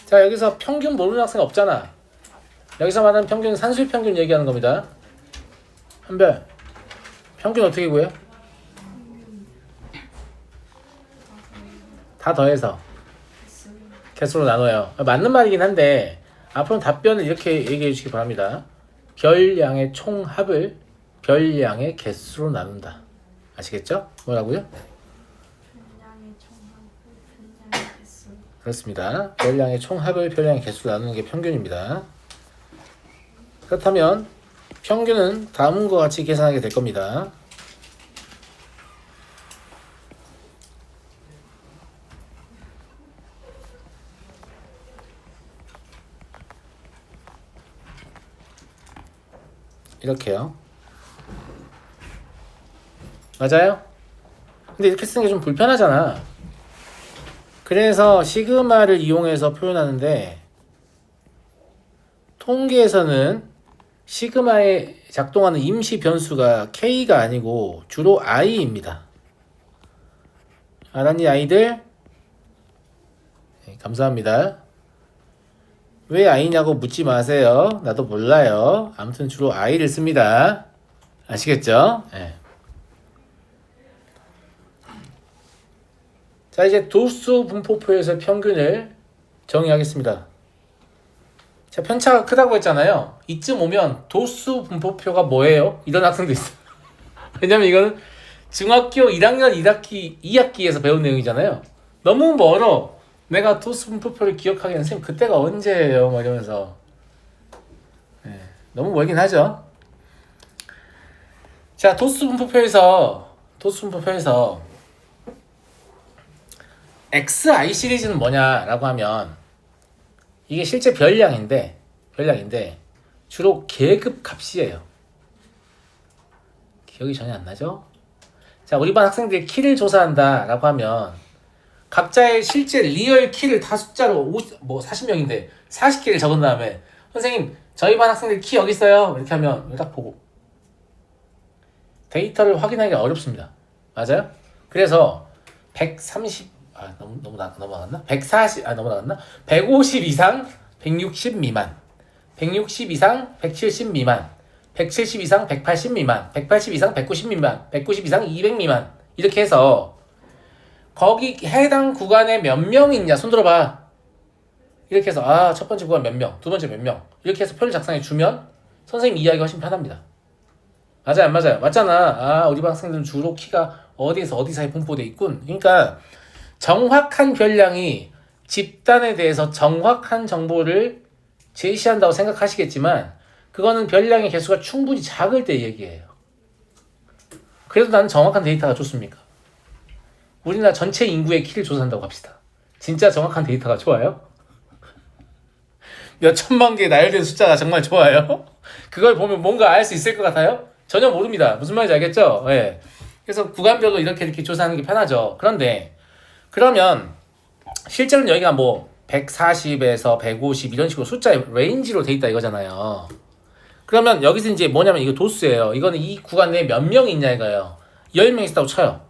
자, 여기서 평균 모르는 학생 없잖아. 여기서 말하는 평균은 산수의 평균 얘기하는 겁니다. 한별, 평균 어떻게 구해요? 다 더해서 개수로 나눠요. 맞는 말이긴 한데 앞으로 답변을 이렇게 얘기해 주시기 바랍니다. 별량의 총합을 별량의 개수로 나눈다. 아시겠죠? 뭐라고요? 별량의 총합을 별량의 개수. 그렇습니다. 별량의 총합을 별량의 개수로 나누는 게 평균입니다. 그렇다면 평균은 다음과 같이 계산하게 될 겁니다. 이렇게요. 맞아요? 근데 이렇게 쓰는 게 좀 불편하잖아. 그래서 시그마를 이용해서 표현하는데 통계에서는 시그마에 작동하는 임시 변수가 K가 아니고 주로 I입니다. 알았니 아이들? 네, 감사합니다. 왜 I냐고 묻지 마세요. 나도 몰라요. 아무튼 주로 I를 씁니다. 아시겠죠? 네. 자, 이제 도수 분포표에서 평균을 정의하겠습니다. 자, 편차가 크다고 했잖아요. 이쯤 오면 도수 분포표가 뭐예요? 이런 학생도 있어요. 왜냐면 이거는 중학교 1학년 2학기에서 배운 내용이잖아요. 너무 멀어. 내가 도수 분포표를 기억하기에는 선생님 그때가 언제예요? 뭐 이러면서. 네, 너무 멀긴 하죠. 자, 도수 분포표에서 XI 시리즈는 뭐냐라고 하면 이게 실제 별량인데 주로 계급 값이에요. 기억이 전혀 안 나죠? 자, 우리 반 학생들이 키를 조사한다라고 하면 각자의 실제 리얼 키를 다 숫자로 40명인데 40개를 적은 다음에 선생님 저희 반 학생들 키 여기 있어요 이렇게 하면 딱 보고 데이터를 확인하기가 어렵습니다. 맞아요? 그래서 130 넘어갔나? 140 넘어갔나? 150 이상 160 미만 160 이상 170 미만 170 이상 180 미만 180 이상 190 미만 190 이상 200 미만 이렇게 해서 거기 해당 구간에 몇 명 있냐 손 들어봐. 이렇게 해서 첫 번째 구간 몇 명, 두 번째 몇 명 이렇게 해서 표를 작성해 주면 선생님 이해하기가 훨씬 편합니다. 맞아요 안 맞아요? 맞잖아. 우리 반 학생들은 주로 키가 어디에서 어디 사이에 분포돼 있군. 그러니까 정확한 별량이 집단에 대해서 정확한 정보를 제시한다고 생각하시겠지만 그거는 별량의 개수가 충분히 작을 때 얘기해요. 그래도 나는 정확한 데이터가 좋습니까? 우리나라 전체 인구의 키를 조사한다고 합시다. 진짜 정확한 데이터가 좋아요? 몇 천만 개의 나열된 숫자가 정말 좋아요? 그걸 보면 뭔가 알 수 있을 것 같아요? 전혀 모릅니다. 무슨 말인지 알겠죠? 네. 그래서 구간별로 이렇게 조사하는 게 편하죠. 그러면 실제로는 여기가 뭐 140에서 150 이런 식으로 숫자의 레인지로 돼 있다 이거잖아요. 그러면 여기서 이제 뭐냐면 이거 도수예요. 이거는 이 구간 내에 몇 명이 있냐 이거예요. 10명 있다고 쳐요.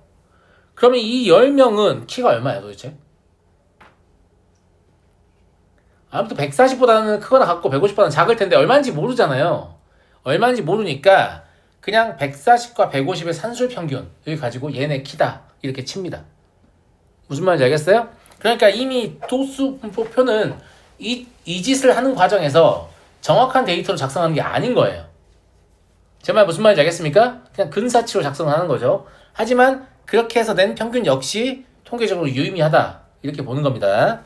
그러면 이 10명은 키가 얼마야 도대체? 아무튼 140보다는 크거나 같고 150보다는 작을 텐데 얼마인지 모르잖아요. 얼마인지 모르니까 그냥 140과 150의 산술 평균 여기 가지고 얘네 키다 이렇게 칩니다. 무슨 말인지 알겠어요? 그러니까 이미 도수 분포표는 이 짓을 하는 과정에서 정확한 데이터로 작성하는 게 아닌 거예요. 제 말 무슨 말인지 알겠습니까? 그냥 근사치로 작성을 하는 거죠. 하지만 그렇게 해서 낸 평균 역시 통계적으로 유의미하다 이렇게 보는 겁니다.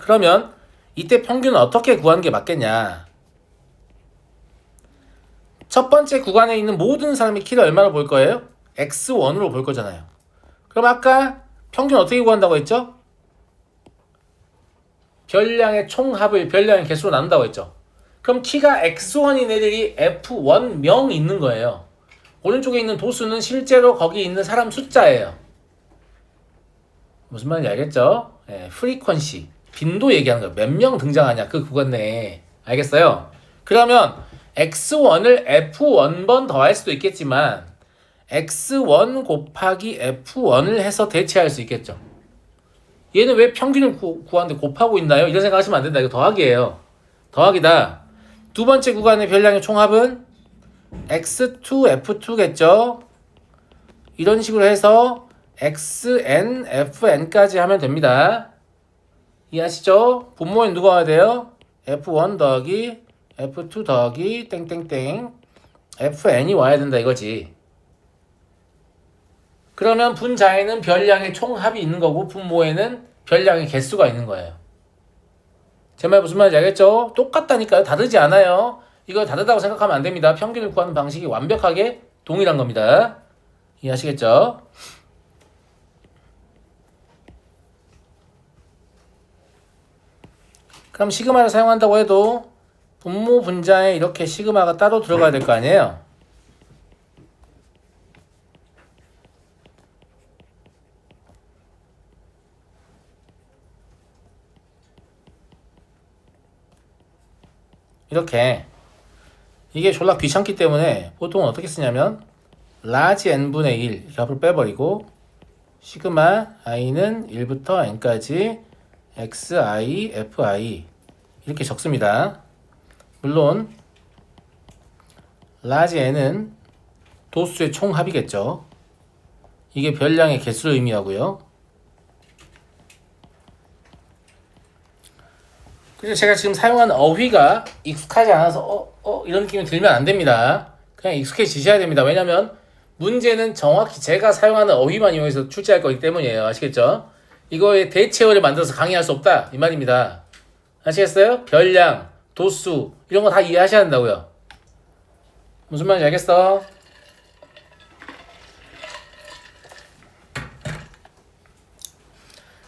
그러면 이때 평균은 어떻게 구하는 게 맞겠냐? 첫 번째 구간에 있는 모든 사람의 키를 얼마로 볼 거예요? X1으로 볼 거잖아요. 그럼 아까 평균 어떻게 구한다고 했죠? 별량의 총합을 별량의 개수로 나눈다고 했죠. 그럼 키가 X1인 애들이 F1명 있는 거예요. 오른쪽에 있는 도수는 실제로 거기 있는 사람 숫자예요. 무슨 말인지 알겠죠? 프리퀀시, 빈도 얘기하는 거예요. 몇 명 등장하냐 그 구간 내에. 알겠어요? 그러면 X1을 F1번 더할 수도 있겠지만 X1 곱하기 F1을 해서 대체할 수 있겠죠. 얘는 왜 평균을 구하는데 곱하고 있나요? 이런 생각하시면 안 된다. 이거 더하기예요. 더하기다. 두 번째 구간의 별량의 총합은 x2, f2겠죠? 이런 식으로 해서 xn, fn까지 하면 됩니다. 이해하시죠? 분모엔 누가 와야 돼요? f1 더하기 f2 더하기 땡땡땡 fn이 와야 된다 이거지. 그러면 분자에는 별량의 총합이 있는 거고 분모에는 별량의 개수가 있는 거예요. 제 말 무슨 말인지 알겠죠? 똑같다니까요. 다르지 않아요. 이거 다르다고 생각하면 안 됩니다. 평균을 구하는 방식이 완벽하게 동일한 겁니다. 이해하시겠죠? 그럼 시그마를 사용한다고 해도 분모 분자에 이렇게 시그마가 따로 들어가야 될 거 아니에요? 이렇게 이게 졸라 귀찮기 때문에 보통은 어떻게 쓰냐면 라지 n분의 1 값을 빼버리고 시그마 i는 1부터 n까지 xi, fi 이렇게 적습니다. 물론 라지 n은 도수의 총합이겠죠. 이게 별량의 개수를 의미하고요. 그래서 제가 지금 사용하는 어휘가 익숙하지 않아서 이런 느낌이 들면 안 됩니다. 그냥 익숙해지셔야 됩니다. 왜냐면 문제는 정확히 제가 사용하는 어휘만 이용해서 출제할 거기 때문이에요. 아시겠죠? 이거에 대체어를 만들어서 강의할 수 없다 이 말입니다. 아시겠어요? 별량, 도수 이런 거 다 이해하셔야 한다고요. 무슨 말인지 알겠어?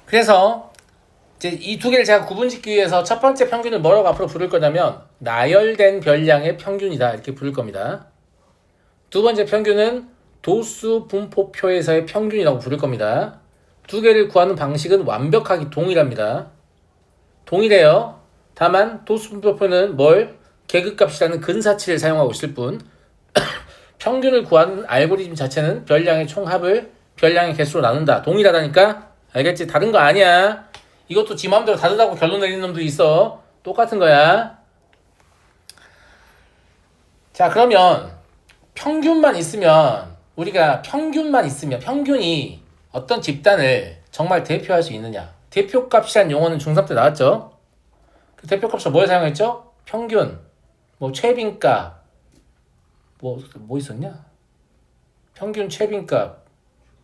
그래서 이제 이 두 개를 제가 구분짓기 위해서 첫 번째 평균을 뭐라고 앞으로 부를 거냐면 나열된 별량의 평균이다 이렇게 부를 겁니다. 두 번째 평균은 도수 분포표에서의 평균이라고 부를 겁니다. 두 개를 구하는 방식은 완벽하게 동일합니다. 동일해요. 다만 도수 분포표는 뭘? 계급값이라는 근사치를 사용하고 있을 뿐 평균을 구하는 알고리즘 자체는 별량의 총합을 별량의 개수로 나눈다. 동일하다니까? 알겠지? 다른 거 아니야. 이것도 지 마음대로 다르다고 결론 내리는 놈들이 있어. 똑같은 거야. 자, 그러면 평균만 있으면 우리가 평균이 어떤 집단을 정말 대표할 수 있느냐. 대표값이란 용어는 중3 때 나왔죠. 그 대표값으로 뭘 사용했죠? 평균, 뭐 최빈값, 뭐 있었냐? 평균 최빈값,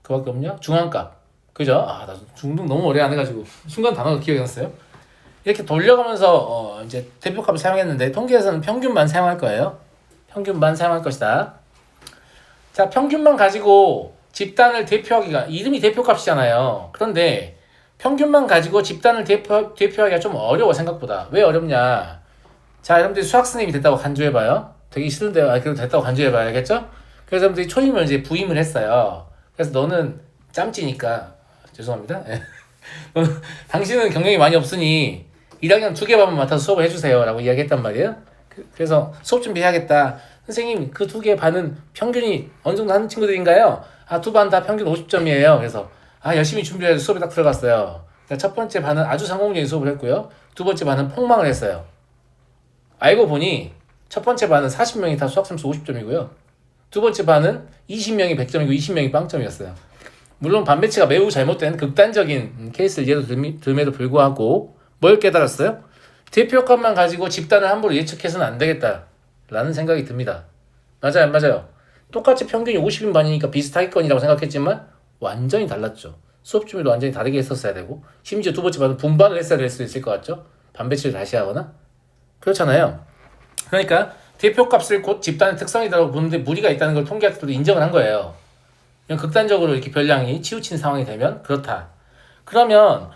그밖에 없냐? 중앙값. 그죠? 나 중등 너무 오래 안 해가지고 순간 단어가 기억이 났어요. 이렇게 돌려가면서 이제 대표값을 사용했는데 통계에서는 평균만 사용할 거예요. 평균만 사용할 것이다. 자, 평균만 가지고 집단을 대표하기가 이름이 대표값이잖아요. 그런데 평균만 가지고 집단을 대표하기가 좀 어려워 생각보다. 왜 어렵냐? 자, 여러분들이 수학 선생님이 됐다고 간주해봐요. 되게 싫은데 그래도 됐다고 간주해봐야겠죠? 그래서 여러분들이 초임을 이제 부임을 했어요. 그래서 너는 짬찌니까 죄송합니다. 당신은 경력이 많이 없으니 1학년 2개 반만 맡아서 수업을 해주세요 라고 이야기했단 말이에요. 그래서 수업 준비해야겠다. 선생님 그 2개 반은 평균이 어느 정도 하는 친구들인가요? 두 반 다 평균 50점이에요. 그래서 열심히 준비해서 수업에 딱 들어갔어요. 첫 번째 반은 아주 성공적인 수업을 했고요. 두 번째 반은 폭망을 했어요. 알고 보니 첫 번째 반은 40명이 다 수학 점수 50점이고요. 두 번째 반은 20명이 100점이고 20명이 빵점이었어요. 물론 반배치가 매우 잘못된 극단적인 케이스를 예로 듦에도 불구하고 뭘 깨달았어요? 대표값만 가지고 집단을 함부로 예측해서는 안 되겠다라는 생각이 듭니다. 맞아요, 안 맞아요? 똑같이 평균이 50인 반이니까 비슷하겠거니라고 생각했지만 완전히 달랐죠. 수업 준비도 완전히 다르게 했었어야 되고 심지어 두 번째 반은 분반을 했어야 될 수도 있을 것 같죠? 반배치를 다시 하거나 그렇잖아요. 그러니까 대표값을 곧 집단의 특성이라고 보는데 무리가 있다는 걸 통계학들도 인정을 한 거예요. 극단적으로 이렇게 별량이 치우친 상황이 되면 그렇다. 그러면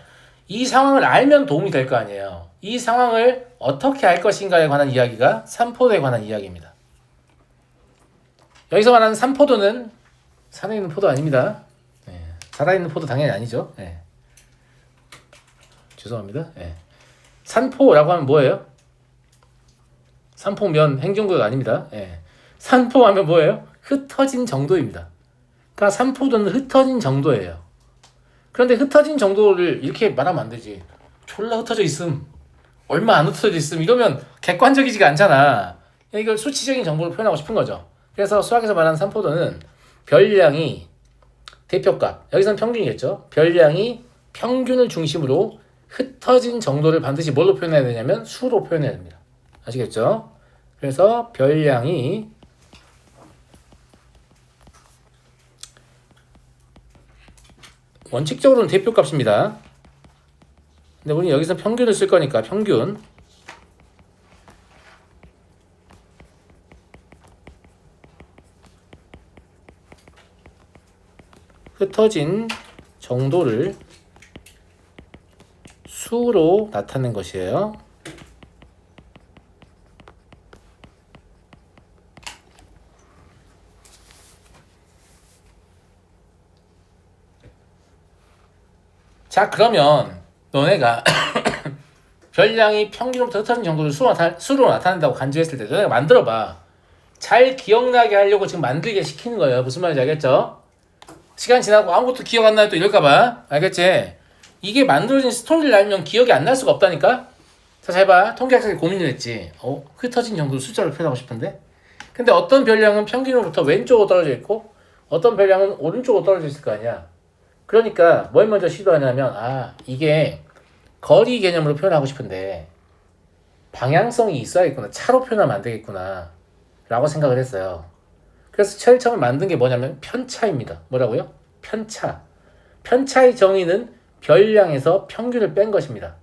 이 상황을 알면 도움이 될 거 아니에요. 이 상황을 어떻게 알 것인가에 관한 이야기가 삼포도에 관한 이야기입니다. 여기서 말하는 삼포도는 산에 있는 포도 아닙니다. 살아있는 포도 당연히 아니죠. 죄송합니다. 산포라고 하면 뭐예요? 산포면 행정구역 아닙니다. 산포하면 뭐예요? 흩어진 정도입니다. 그러니까 산포도는 흩어진 정도예요. 그런데 흩어진 정도를 이렇게 말하면 안 되지. 졸라 흩어져 있음, 얼마 안 흩어져 있음 이러면 객관적이지가 않잖아. 이걸 수치적인 정보를 표현하고 싶은 거죠. 그래서 수학에서 말하는 산포도는 별량이 대표값, 여기서는 평균이겠죠. 별량이 평균을 중심으로 흩어진 정도를 반드시 뭘로 표현해야 되냐면 수로 표현해야 됩니다. 아시겠죠? 그래서 별량이 원칙적으로는 대표값입니다. 근데 우리 여기서 평균을 쓸 거니까 평균 흩어진 정도를 수로 나타낸 것이에요. 자, 그러면 너네가 별량이 평균으로부터 흩어진 정도를 수로 나타낸다고 간주했을 때 너네가 만들어봐. 잘 기억나게 하려고 지금 만들게 시키는 거예요. 무슨 말인지 알겠죠? 시간 지나고 아무것도 기억 안 나요 또 이럴까봐. 알겠지? 이게 만들어진 스토리를 알면 기억이 안 날 수가 없다니까? 자, 잘 봐. 통계학자들이 고민을 했지. 흩어진 정도를 숫자로 표현하고 싶은데? 근데 어떤 별량은 평균으로부터 왼쪽으로 떨어져 있고 어떤 별량은 오른쪽으로 떨어져 있을 거 아니야. 그러니까 뭘 먼저 시도하냐면 이게 거리 개념으로 표현하고 싶은데 방향성이 있어야겠구나. 차로 표현하면 안 되겠구나 라고 생각을 했어요. 그래서 제일 처음 만든 게 뭐냐면 편차입니다. 뭐라고요? 편차. 편차의 정의는 별량에서 평균을 뺀 것입니다.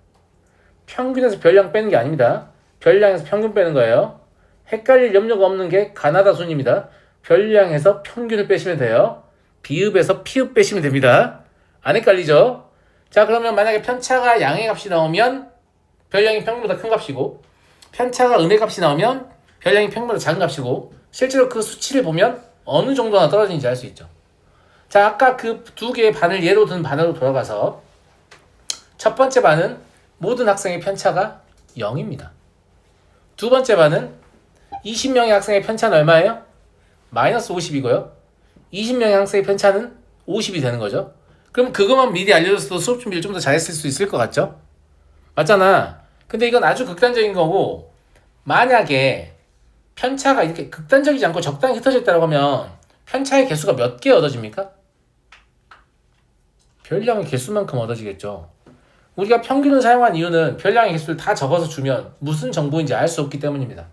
평균에서 별량 빼는 게 아닙니다. 별량에서 평균 빼는 거예요. 헷갈릴 염려가 없는 게 가나다 순입니다. 별량에서 평균을 빼시면 돼요. 비읍에서 피읍 빼시면 됩니다. 안 헷갈리죠? 자, 그러면 만약에 편차가 양의 값이 나오면 별량이 평균보다 큰 값이고 편차가 음의 값이 나오면 별량이 평균보다 작은 값이고 실제로 그 수치를 보면 어느 정도나 떨어지는지 알 수 있죠. 자, 아까 그 두 개의 반을 예로 든 반으로 돌아가서 첫 번째 반은 모든 학생의 편차가 0입니다. 두 번째 반은 20명의 학생의 편차는 얼마예요? 마이너스 50이고요. 20명의 학생의 편차는 50이 되는 거죠. 그럼 그것만 미리 알려줬어도 수업 준비를 좀 더 잘했을 수 있을 것 같죠? 맞잖아. 근데 이건 아주 극단적인 거고 만약에 편차가 이렇게 극단적이지 않고 적당히 흩어져 있다고 하면 편차의 개수가 몇 개 얻어집니까? 별량의 개수만큼 얻어지겠죠. 우리가 평균을 사용한 이유는 별량의 개수를 다 적어서 주면 무슨 정보인지 알 수 없기 때문입니다.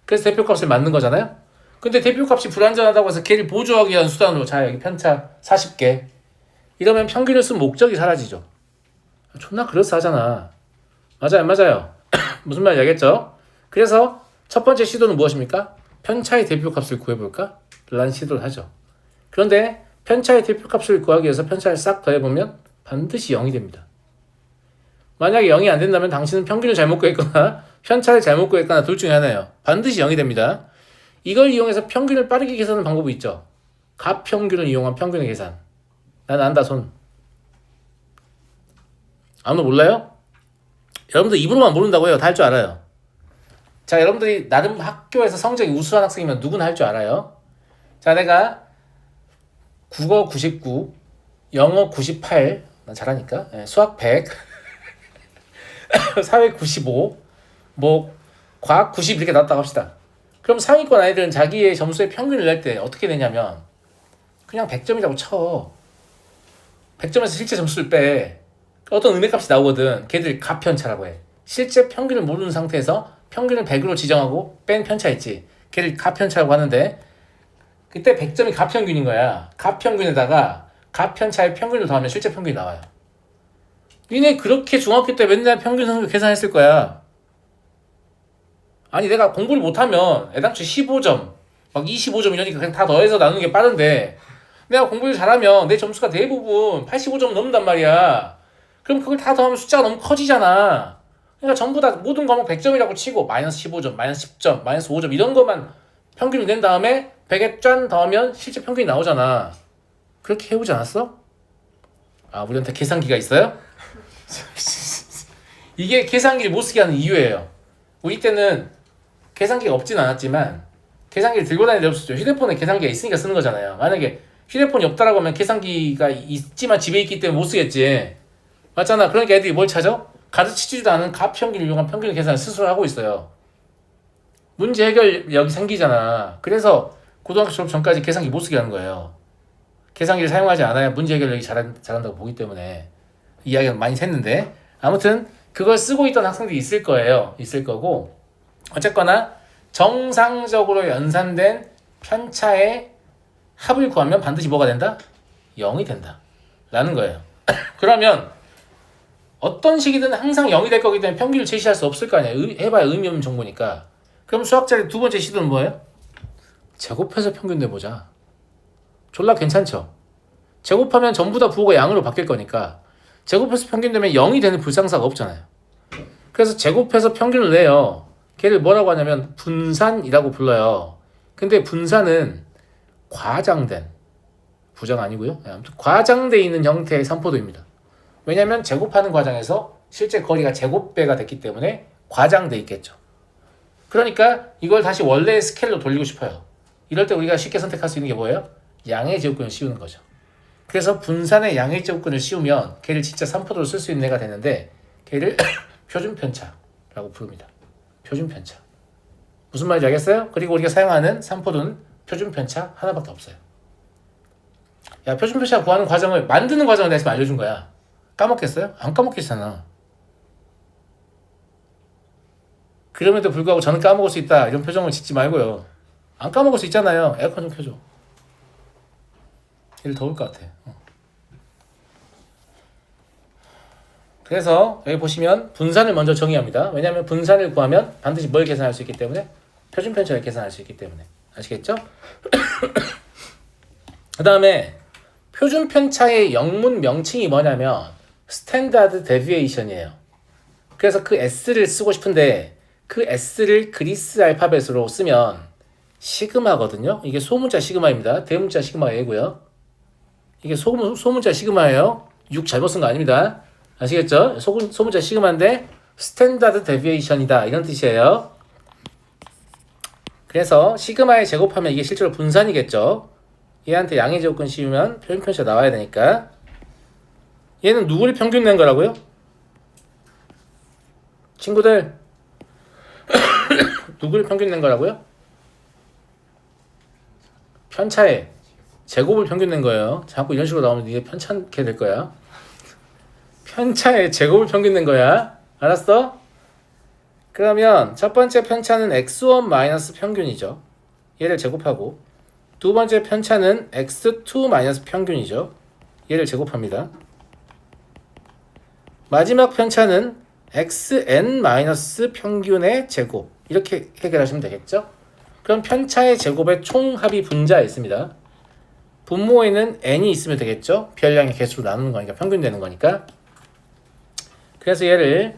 그래서 대표값을 만든 거잖아요. 근데 대표값이 불완전하다고 해서 걔를 보조하기 위한 수단으로 자 여기 편차 40개 이러면 평균을 쓴 목적이 사라지죠. 존나 그럴싸하잖아. 맞아요, 안 맞아요? 무슨 말인지 알겠죠? 그래서 첫 번째 시도는 무엇입니까? 편차의 대표값을 구해볼까? 라는 시도를 하죠. 그런데 편차의 대표값을 구하기 위해서 편차를 싹 더해보면 반드시 0이 됩니다. 만약에 0이 안 된다면 당신은 평균을 잘못 구했거나 편차를 잘못 구했거나 둘 중에 하나예요. 반드시 0이 됩니다. 이걸 이용해서 평균을 빠르게 계산하는 방법이 있죠. 가평균을 이용한 평균의 계산. 난 안다 손. 아무도 몰라요? 여러분들 입으로만 모른다고요? 다 할 줄 알아요. 자, 여러분들이 나름 학교에서 성적이 우수한 학생이면 누구나 할 줄 알아요. 자, 내가 국어 99, 영어 98, 난 잘하니까, 수학 100, 사회 95, 뭐 과학 90 이렇게 나왔다고 합시다. 그럼 상위권 아이들은 자기의 점수의 평균을 낼 때 어떻게 내냐면 그냥 100점이라고 쳐. 100점에서 실제 점수를 빼. 어떤 음의 값이 나오거든. 걔들 가편차라고 해. 실제 평균을 모르는 상태에서 평균을 100으로 지정하고 뺀 편차 있지. 걔를 가편차라고 하는데 그때 100점이 가평균인 거야. 가평균에다가 가편차의 평균을 더하면 실제 평균이 나와요. 니네 그렇게 중학교 때 맨날 평균 성적 계산했을 거야. 아니 내가 공부를 못하면 애당초 15점 막 25점 이러니까 그냥 다 더해서 나누는 게 빠른데 내가 공부를 잘하면 내 점수가 대부분 85점 넘는단 말이야. 그럼 그걸 다 더하면 숫자가 너무 커지잖아. 그러니까 전부 다 모든 과목 100점이라고 치고 마이너스 15점, 마이너스 10점, 마이너스 5점 이런 것만 평균을 낸 다음에 100에 짠 더하면 실제 평균이 나오잖아. 그렇게 해오지 않았어? 아, 우리한테 계산기가 있어요? 이게 계산기를 못 쓰게 하는 이유예요. 우리 때는 계산기가 없진 않았지만 계산기를 들고 다닐 일 없었죠. 휴대폰에 계산기가 있으니까 쓰는 거잖아요. 만약에 휴대폰이 없다라고 하면 계산기가 있지만 집에 있기 때문에 못 쓰겠지. 맞잖아. 그러니까 애들이 뭘 찾아? 가르치지도 않은 가평균을 이용한 평균 계산을 스스로 하고 있어요. 문제 해결력이 생기잖아. 그래서 고등학교 졸업 전까지 계산기 못 쓰게 하는 거예요. 계산기를 사용하지 않아야 문제 해결력이 잘한다고 보기 때문에 이야기가 많이 샜는데 아무튼 그걸 쓰고 있던 학생들이 있을 거예요. 있을 거고 어쨌거나 정상적으로 연산된 편차의 합을 구하면 반드시 뭐가 된다? 0이 된다. 라는 거예요. 그러면 어떤 식이든 항상 0이 될 거기 때문에 평균을 제시할 수 없을 거 아니야. 해봐야 의미 없는 정보니까. 그럼 수학자의 두 번째 시도는 뭐예요? 제곱해서 평균 내보자. 졸라 괜찮죠? 제곱하면 전부 다 부호가 양으로 바뀔 거니까 제곱해서 평균 내면 0이 되는 불상사가 없잖아요. 그래서 제곱해서 평균을 내요. 걔를 뭐라고 하냐면 분산이라고 불러요. 근데 분산은 과장된, 부정 아니고요. 아무튼 과장돼 있는 형태의 산포도입니다. 왜냐하면 제곱하는 과정에서 실제 거리가 제곱배가 됐기 때문에 과장돼 있겠죠. 그러니까 이걸 다시 원래의 스케일로 돌리고 싶어요. 이럴 때 우리가 쉽게 선택할 수 있는 게 뭐예요? 양의 제곱근을 씌우는 거죠. 그래서 분산의 양의 제곱근을 씌우면 걔를 진짜 산포도로 쓸 수 있는 애가 되는데 걔를 표준편차라고 부릅니다. 표준편차. 무슨 말인지 알겠어요? 그리고 우리가 사용하는 산포도는 표준편차 하나밖에 없어요. 야, 표준편차 구하는 과정을 만드는 과정을 내가 지금 알려준 거야. 까먹겠어요? 안 까먹겠잖아. 그럼에도 불구하고 저는 까먹을 수 있다 이런 표정을 짓지 말고요. 안 까먹을 수 있잖아요. 에어컨 좀 켜줘. 일 더울 것 같아. 그래서 여기 보시면 분산을 먼저 정의합니다. 왜냐하면 분산을 구하면 반드시 뭘 계산할 수 있기 때문에 표준편차를 계산할 수 있기 때문에 아시겠죠? 그 다음에 표준편차의 영문 명칭이 뭐냐면 스탠다드 데비에이션이에요. 그래서 그 S를 쓰고 싶은데 그 S를 그리스 알파벳으로 쓰면 시그마거든요. 이게 소문자 시그마입니다. 대문자 시그마가 A고요. 이게 소문자 시그마예요. 6 잘못 쓴 거 아닙니다. 아시겠죠? 소문자 시그마인데 스탠다드 데비에이션이다 이런 뜻이에요. 그래서 시그마에 제곱하면 이게 실제로 분산이겠죠. 얘한테 양의 제곱근 씌우면 표준편차 나와야 되니까 얘는 누구를 평균 낸 거라고요? 친구들 누구를 평균 낸 거라고요? 편차에 제곱을 평균 낸 거예요. 자꾸 이런 식으로 나오면 이게 편차게 될 거야. 편차에 제곱을 평균 낸 거야. 알았어? 그러면 첫 번째 편차는 x1 마이너스 평균이죠. 얘를 제곱하고 두 번째 편차는 x2 마이너스 평균이죠. 얘를 제곱합니다. 마지막 편차는 xn 마이너스 평균의 제곱 이렇게 해결하시면 되겠죠. 그럼 편차의 제곱의 총합이 분자에 있습니다. 분모에는 n이 있으면 되겠죠. 별량의 개수로 나누는 거니까 평균 되는 거니까. 그래서 얘를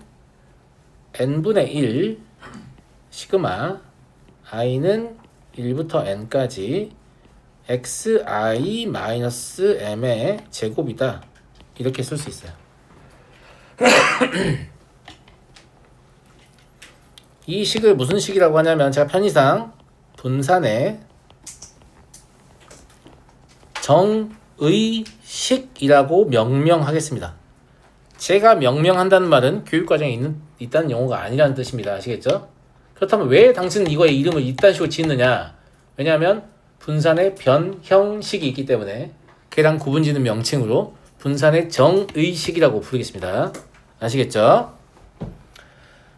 n분의 1 시그마 i는 1부터 n까지 xi 마이너스 m의 제곱이다. 이렇게 쓸 수 있어요. 이 식을 무슨 식이라고 하냐면 제가 편의상 분산의 정의식이라고 명명하겠습니다. 제가 명명한다는 말은 교육과정에 있다는 용어가 아니라는 뜻입니다. 아시겠죠? 그렇다면 왜 당신은 이거에 이름을 이딴 식으로 짓느냐? 왜냐하면 분산의 변형식이 있기 때문에 걔랑 구분짓는 명칭으로 분산의 정의식이라고 부르겠습니다. 아시겠죠?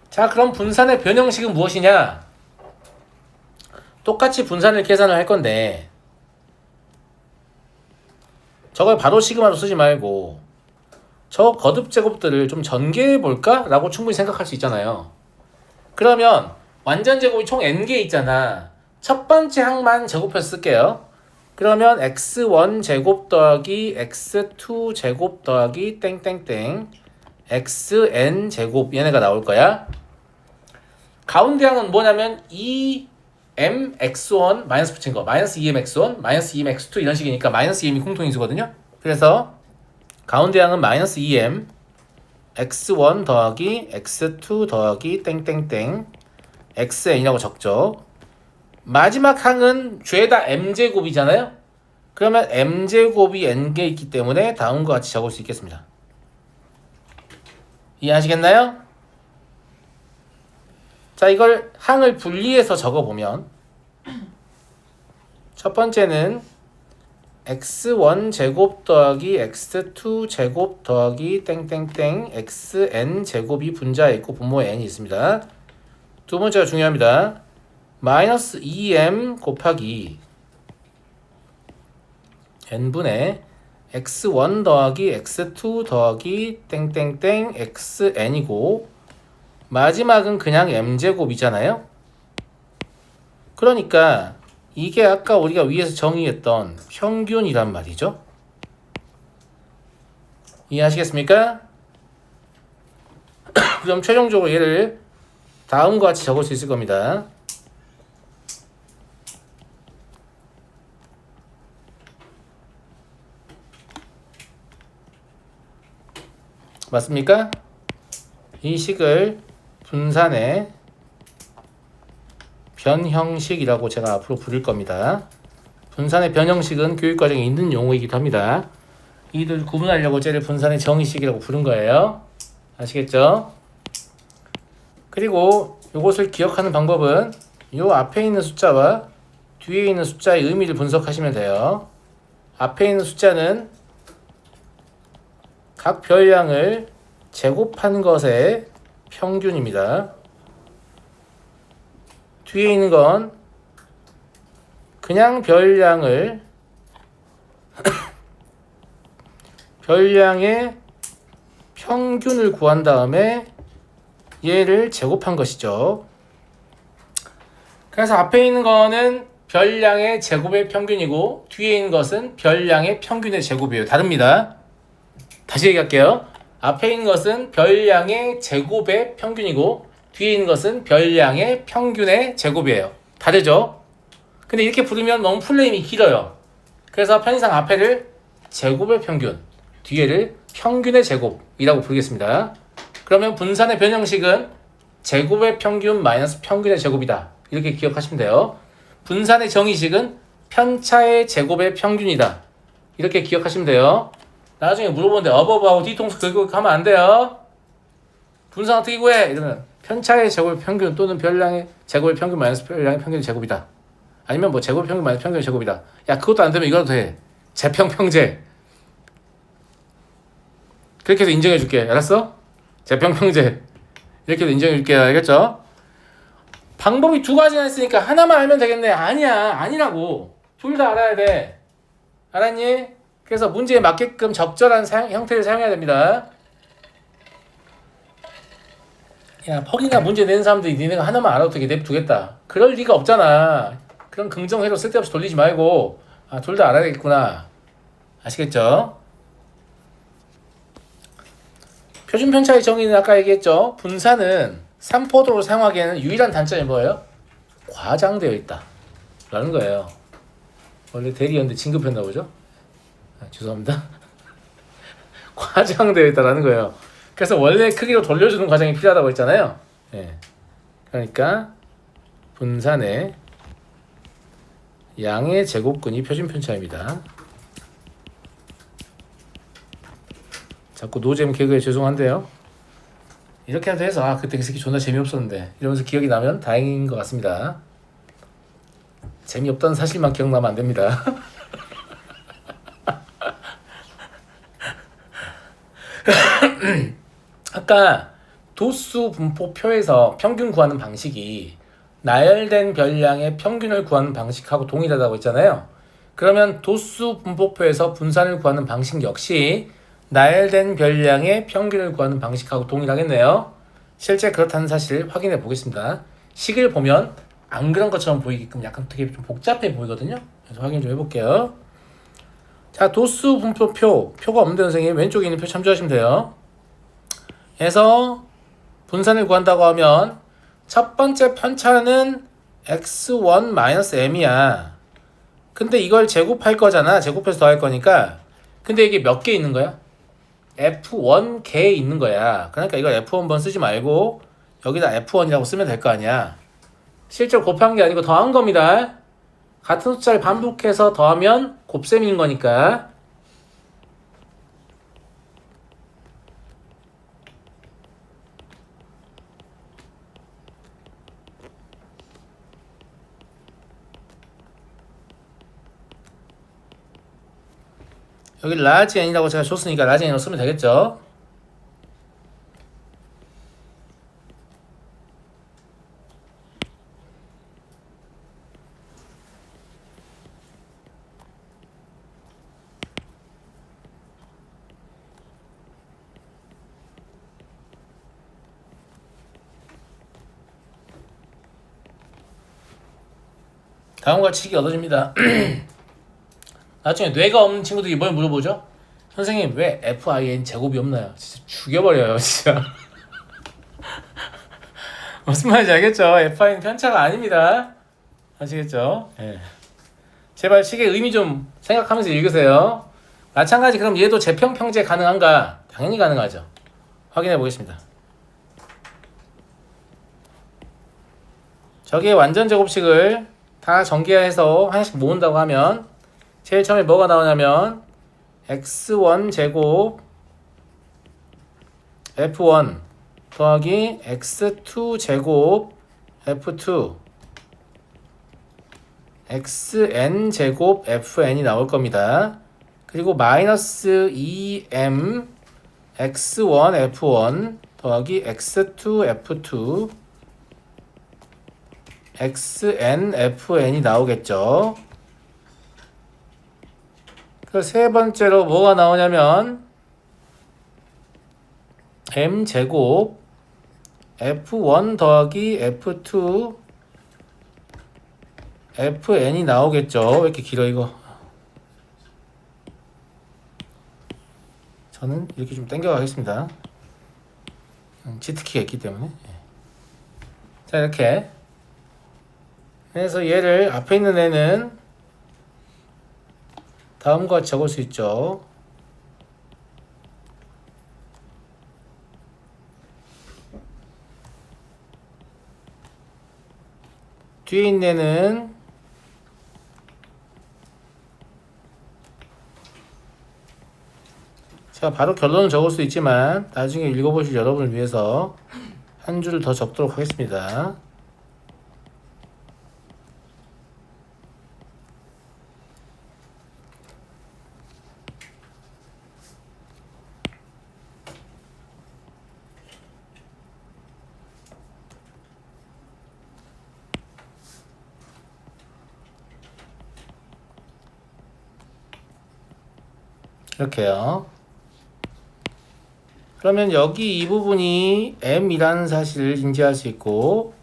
자, 그럼 분산의 변형식은 무엇이냐? 똑같이 분산을 계산을 할 건데 저걸 바로 시그마로 쓰지 말고 저 거듭 제곱들을 좀 전개해 볼까? 라고 충분히 생각할 수 있잖아요. 그러면 완전 제곱이 총 n개 있잖아. 첫 번째 항만 제곱해서 쓸게요. 그러면 x1 제곱 더하기 x2 제곱 더하기 땡땡땡 xn 제곱 얘네가 나올 거야. 가운데 항은 뭐냐면 2mx1 마이너스 붙인 거 마이너스 2mx1 마이너스 2mx2 이런 식이니까 마이너스 2m이 공통인수거든요. 그래서 가운데 항은 마이너스 2m x1 더하기 x2 더하기 땡땡땡 xn이라고 적죠. 마지막 항은 죄다 m제곱이잖아요. 그러면 m제곱이 n개 있기 때문에 다음과 같이 적을 수 있겠습니다. 이해하시겠나요? 자, 이걸 항을 분리해서 적어보면 첫 번째는 x1 제곱 더하기 x2 제곱 더하기 땡땡땡 xn 제곱이 분자에 있고 분모에 n이 있습니다. 두 번째가 중요합니다. 마이너스 2m 곱하기 n분의 x1 더하기 x2 더하기 땡땡땡 xn이고 마지막은 그냥 m제곱이잖아요. 그러니까 이게 아까 우리가 위에서 정의했던 평균이란 말이죠. 이해하시겠습니까? 그럼 최종적으로 얘를 다음과 같이 적을 수 있을 겁니다. 맞습니까? 이 식을 분산의 변형식이라고 제가 앞으로 부를 겁니다. 분산의 변형식은 교육과정에 있는 용어이기도 합니다. 이들 구분하려고 쟤를 분산의 정의식이라고 부른 거예요. 아시겠죠? 그리고 이것을 기억하는 방법은 이 앞에 있는 숫자와 뒤에 있는 숫자의 의미를 분석하시면 돼요. 앞에 있는 숫자는 각 별량을 제곱한 것의 평균입니다. 뒤에 있는 건 그냥 별량을 별량의 평균을 구한 다음에 얘를 제곱한 것이죠. 그래서 앞에 있는 거는 별량의 제곱의 평균이고 뒤에 있는 것은 별량의 평균의 제곱이에요. 다릅니다. 다시 얘기할게요. 앞에 있는 것은 별량의 제곱의 평균이고 뒤에 있는 것은 별량의 평균의 제곱이에요. 다르죠? 근데 이렇게 부르면 너무 풀네임이 길어요. 그래서 편의상 앞에를 제곱의 평균, 뒤에를 평균의 제곱이라고 부르겠습니다. 그러면 분산의 변형식은 제곱의 평균 마이너스 평균의 제곱이다. 이렇게 기억하시면 돼요. 분산의 정의식은 편차의 제곱의 평균이다. 이렇게 기억하시면 돼요. 나중에 물어보는데 어버버하고 뒤통수 긁고 가면 안 돼요. 분산 어떻게 구해? 이러면 편차의 제곱의 평균 또는 별량의 제곱의 평균 마이너스 별량의 평균의 제곱이다. 아니면 뭐 제곱의 평균 마이너스 평균의 제곱이다. 야, 그것도 안 되면 이거라도 해. 재평평제. 그렇게 해서 인정해 줄게. 알았어? 재평평제. 이렇게 해서 인정해 줄게. 알겠죠? 방법이 두 가지나 있으니까 하나만 알면 되겠네. 아니야. 아니라고. 둘 다 알아야 돼. 알았니? 그래서 문제에 맞게끔 적절한 형태를 사용해야 됩니다. 야, 퍽이나 문제 내는 사람들이 니네가 하나만 알아도 되게 냅두겠다. 그럴 리가 없잖아. 그런 긍정회로 쓸데없이 돌리지 말고 둘 다 알아야겠구나. 아시겠죠? 표준 편차의 정의는 아까 얘기했죠. 분산은 3포도로 사용하기에는 유일한 단점이 뭐예요? 과장되어 있다 라는 거예요. 원래 대리였는데 진급했나 보죠? 죄송합니다. 과장되어 있다라는 거예요. 그래서 원래 크기로 돌려주는 과정이 필요하다고 했잖아요. 예. 그러니까 분산의 양의 제곱근이 표준 편차입니다. 자꾸 노잼 개그에 죄송한데요. 이렇게라도 해서 그때 그 새끼 존나 재미없었는데 이러면서 기억이 나면 다행인 것 같습니다. 재미없다는 사실만 기억나면 안 됩니다. 아까 도수 분포표에서 평균 구하는 방식이 나열된 별량의 평균을 구하는 방식하고 동일하다고 했잖아요. 그러면 도수 분포표에서 분산을 구하는 방식 역시 나열된 별량의 평균을 구하는 방식하고 동일하겠네요. 실제 그렇다는 사실을 확인해 보겠습니다. 식을 보면 안 그런 것처럼 보이게끔 약간 되게 좀 복잡해 보이거든요. 그래서 확인 좀 해볼게요. 자, 도수 분포표, 표가 없는 선생님 왼쪽에 있는 표 참조하시면 돼요. 해서 분산을 구한다고 하면 첫 번째 편차는 x1-m이야. 근데 이걸 제곱할 거잖아. 제곱해서 더할 거니까. 근데 이게 몇 개 있는 거야? F1개에 있는 거야. 그러니까 이걸 F1번 쓰지 말고 여기다 F1이라고 쓰면 될 거 아니야. 실제로 곱한 게 아니고 더한 겁니다. 같은 숫자를 반복해서 더하면 곱셈인 거니까. 여기 라지 n이라고 제가 줬으니까 라지 n으로 쓰면 되겠죠. 다음과 같이 얻어집니다. 나중에 뇌가 없는 친구들이 뭘 물어보죠? 선생님 왜 fin 제곱이 없나요? 진짜 죽여버려요 진짜. 무슨 말인지 알겠죠? fin 편차가 아닙니다. 아시겠죠? 예. 제발 식의 의미 좀 생각하면서 읽으세요. 마찬가지 그럼 얘도 재평평제 가능한가? 당연히 가능하죠. 확인해 보겠습니다. 저기에 완전 제곱식을 다 전개해서 하나씩 모은다고 하면 제일 처음에 뭐가 나오냐면 x1 제곱 f1 더하기 x2 제곱 f2 xn 제곱 fn이 나올 겁니다. 그리고 마이너스 2m x1 f1 더하기 x2 f2 xn fn이 나오겠죠. 그 세 번째로 뭐가 나오냐면 m 제곱 f1 더하기 f2 fn이 나오겠죠. 왜 이렇게 길어 이거? 저는 이렇게 좀 당겨 가겠습니다. 치트키가 있기 때문에. 자, 이렇게. 그래서 얘를 앞에 있는 애는 다음과 같이 적을 수 있죠. 뒤에 있는 애는 제가 바로 결론을 적을 수 있지만 나중에 읽어보실 여러분을 위해서 한 줄을 더 적도록 하겠습니다. 이렇게요. 그러면 여기 이 부분이 m이라는 사실을 인지할 수 있고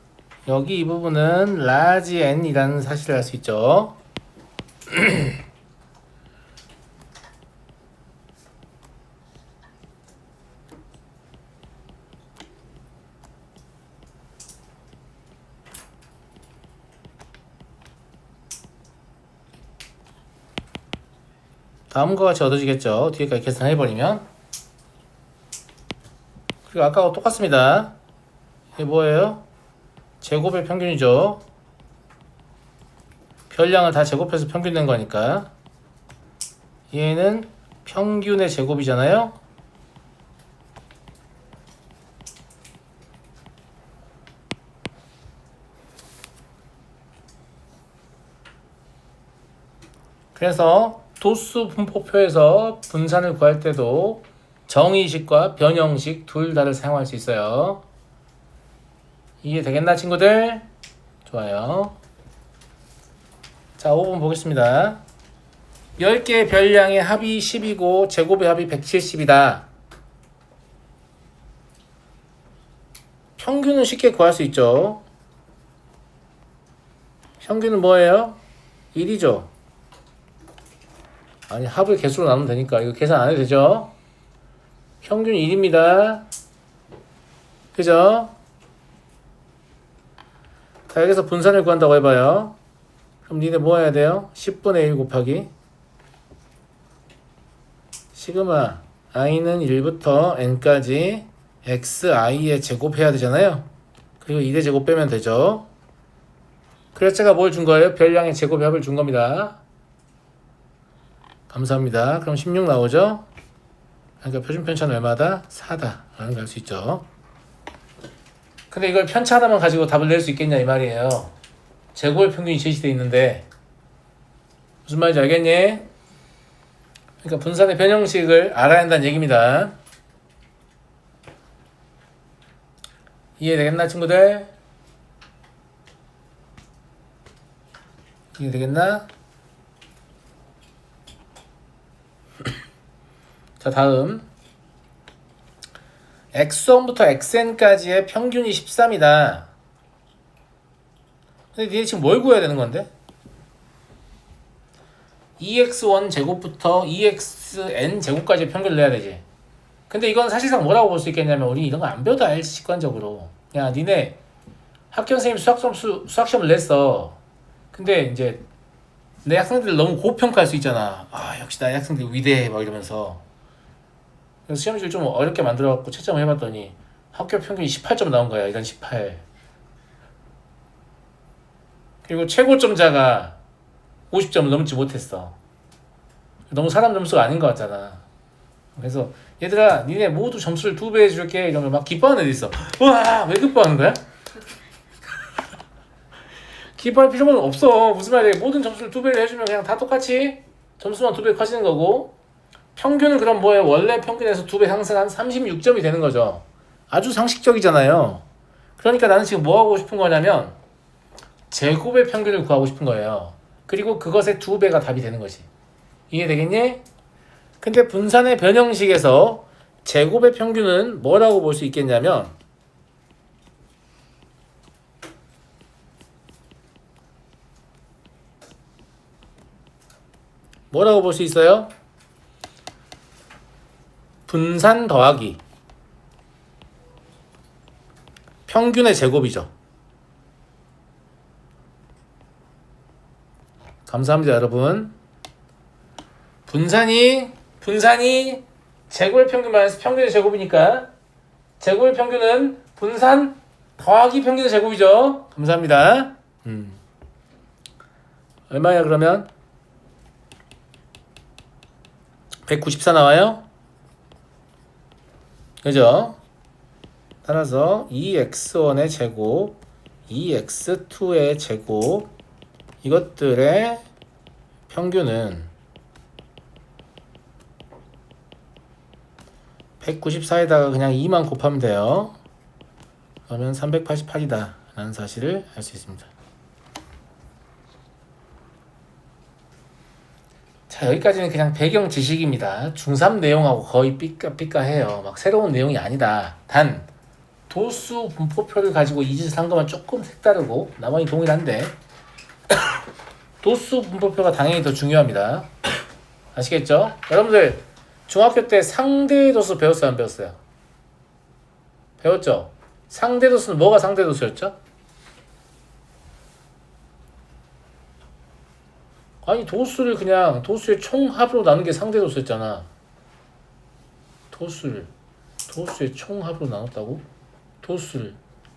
여기 이 부분은 large n이라는 사실을 알 수 있죠. 다음과 같이 얻어지겠죠. 뒤에까지 계산해버리면. 그리고 아까와 똑같습니다. 이게 뭐예요? 제곱의 평균이죠. 별량을 다 제곱해서 평균 낸 거니까. 얘는 평균의 제곱이잖아요. 그래서 도수 분포표에서 분산을 구할 때도 정의식과 변형식 둘 다를 사용할 수 있어요. 이해 되겠나 친구들? 좋아요. 자, 5번 보겠습니다. 10개의 별량의 합이 10이고 제곱의 합이 170이다. 평균은 쉽게 구할 수 있죠. 평균은 뭐예요? 1이죠. 아니, 합을 개수로 나누면 되니까 이거 계산 안 해도 되죠. 평균 1입니다. 그죠? 자, 여기서 분산을 구한다고 해봐요. 그럼 니네 뭐 해야 돼요? 10분의 1 곱하기 시그마 i는 1부터 n까지 xi의 제곱 해야 되잖아요. 그리고 2의 제곱 빼면 되죠. 그래서 제가 뭘 준 거예요? 별량의 제곱의 합을 준 겁니다. 감사합니다. 그럼 16 나오죠? 그러니까 표준 편차는 얼마다? 4다 라는 걸 알 수 있죠. 근데 이걸 편차 하나만 가지고 답을 낼 수 있겠냐 이 말이에요. 제곱의 평균이 제시되어 있는데 무슨 말인지 알겠니? 그러니까 분산의 변형식을 알아야 한다는 얘기입니다. 이해되겠나 친구들? 이해되겠나? 자 다음 x1부터 xn까지의 평균이 13이다. 근데 니네 지금 뭘 구해야 되는 건데? 2x1 제곱부터 2xn 제곱까지의 평균을 내야 되지. 근데 이건 사실상 뭐라고 볼 수 있겠냐면 우리 이런 거 안 배워도 알지 직관적으로. 그냥 니네 학교 선생님 수학시험을 냈어. 근데 이제 내 학생들 너무 고평가할 수 있잖아. 아 역시 나의 학생들 위대해 막 이러면서. 그래서 시험지를 좀 어렵게 만들어갖고 채점을 해봤더니 학교 평균이 18점 나온 거야. 이건 18. 그리고 최고점자가 50점을 넘지 못했어. 너무 사람 점수가 아닌 것 같잖아. 그래서 얘들아 니네 모두 점수를 2배 해줄게 이러면 막 기뻐하는 애들 있어. 우와 왜 기뻐하는 거야? 기뻐할 필요는 없어. 무슨 말이야. 모든 점수를 2배를 해주면 그냥 다 똑같이 점수만 2배 커지는 거고 평균은 그럼 뭐예요? 원래 평균에서 2배 상승한 36점이 되는 거죠. 아주 상식적이잖아요. 그러니까 나는 지금 뭐 하고 싶은 거냐면 제곱의 평균을 구하고 싶은 거예요. 그리고 그것의 2배가 답이 되는 거지. 이해되겠니? 근데 분산의 변형식에서 제곱의 평균은 뭐라고 볼 수 있겠냐면 뭐라고 볼 수 있어요? 분산 더하기 평균의 제곱이죠. 감사합니다 여러분. 분산이 제곱의 평균 마이너스 평균의 제곱이니까 제곱의 평균은 분산 더하기 평균의 제곱이죠. 감사합니다. 얼마야 그러면? 194 나와요? 그죠? 따라서 2x1의 제곱, 2x2의 제곱 이것들의 평균은 194에다가 그냥 2만 곱하면 돼요. 그러면 388이다 라는 사실을 알 수 있습니다. 자 여기까지는 그냥 배경 지식입니다. 중3 내용하고 거의 삐까삐까해요. 막 새로운 내용이 아니다. 단 도수 분포표를 가지고 이 짓을 한 것만 조금 색다르고 나머지 동일한데 도수 분포표가 당연히 더 중요합니다. 아시겠죠? 여러분들 중학교 때 상대도수 배웠어요? 안 배웠어요? 배웠죠? 상대도수는 뭐가 상대도수였죠? 아니 도수를 그냥 도수의 총합으로 나눈 게 상대도수였잖아. 도수의 총합으로 나눴다고?